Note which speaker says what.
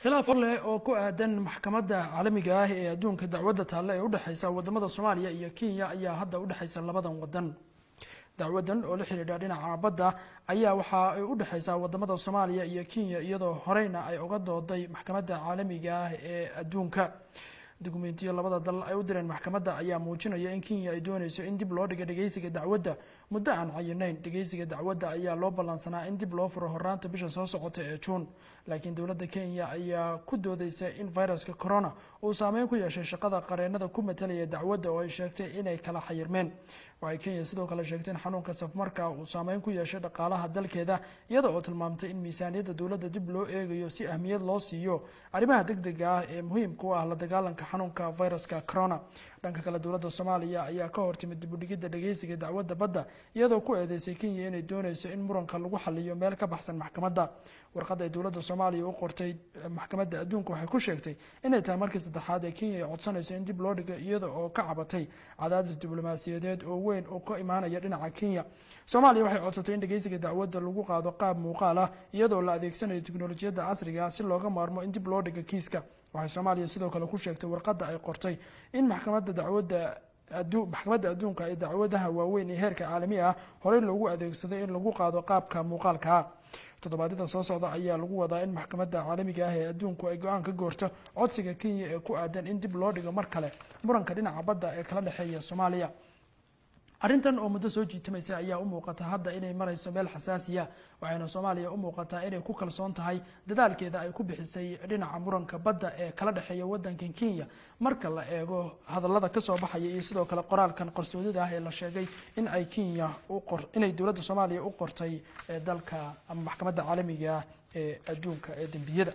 Speaker 1: khilaaf horleh oo ku aadan maxkamadda caalamiga ah ee adduunka dacwadda taalle ee u dhexeysa wadamada Soomaaliya iyo Kenya ayaa hadda u dhexeysa labadan wadan. dacwadan oo la xiriirta dhinaca badda ayaa waxa ay u dhexeysaa wadamada Soomaaliya iyo Kenya iyadoo horeyna ay uga dooday maxkamadda caalamiga ah ee adduunka. dukumentiyo labada dal ay u direen maxkamadda ayaa muujinaya in Kenya ay dooneyso in dib loo dhigo dhageysiga dacwadda muddo aan cayinayn. dhageysiga dacwadda ayaa loo ballansanaa in dib loo furo horaanta bisha soo socota ee June, laakiin dowladda Kenya ayaa ku doodeysa in viruska corona uu saameyn ku yeeshay shaqada qareenada ku matalaya dacwadda oo ay sheegtay inay kala xayirmeen. waxay Kenya sidoo kale sheegtay in xanuunka safmarka uu saameyn ku yeeshay dhaqaalaha dalkeeda, iyada oo tilmaamtay in miisaaniyadda dowladda dib loo eegayo si ahmiyad loo siiyo arrimaha degdega ah ee muhiimka u ah la dagaalanka xanuunka viruska corona. dhanka kale dowladda Soomaaliya ayaa ka hortimid dib u dhigidda dhageysiga dacwadda badda iyadoo ku eedeysay Kenya inay dooneyso in muranka lagu xaliyo meel ka baxsan maxkamadda. warqadda ay dowladda Soomaaliya u qortay maxkamadda adduunka waxay ku sheegtay inay tahay markii saddexaad ee Kenya ay codsanayso in dib loo dhigo iyada oo ka cabatay cadaadis diblomaasiyadeed oo weyn oo ka imaanaya dhinaca Kenya. Soomaaliya waxay codsatay in dhageysiga dacwadda lagu qaado qaab muuqaal ah iyadoo la adeegsanayo tiknoolajiyadda casriga ah si looga maarmo in dib loo dhigo kiiska. waxay Soomaaliya sidoo kale ku sheegtay warqadda ay qortay in maxkamadda adduunka ee dacwadaha waaweyn ee heerka caalami ah horey loogu adeegsaday in lagu qaado qaabka muuqaalka ah. toddobaadyada soo socda ayaa lagu wadaa in maxkamadda caalamiga ah ee adduunku ay go'aan ka goorto codsiga Kenya ee ku aadan in dib loo dhigo mar kale muranka dhinaca badda ee kala dhexeeya Soomaaliya. arrintan oo muddo soo jiitamaysa ayaa u muuqata hadda inay marayso meel xasaasiya, waxayna Soomaaliya u muuqataa inay ku kalsoon tahay dadaalkeeda ay ku bixisay dhinaca muranka badda ee kala dhexeeya wadankan Kenya marka la eego hadallada ka soo baxaya iyo sidoo kale qoraalkan qarsoodida ah ee la sheegay in ay Kenya inay dowladda Soomaaliya u qortay dalka ama maxkamadda caalamiga ah ee adduunka ee dambiyada.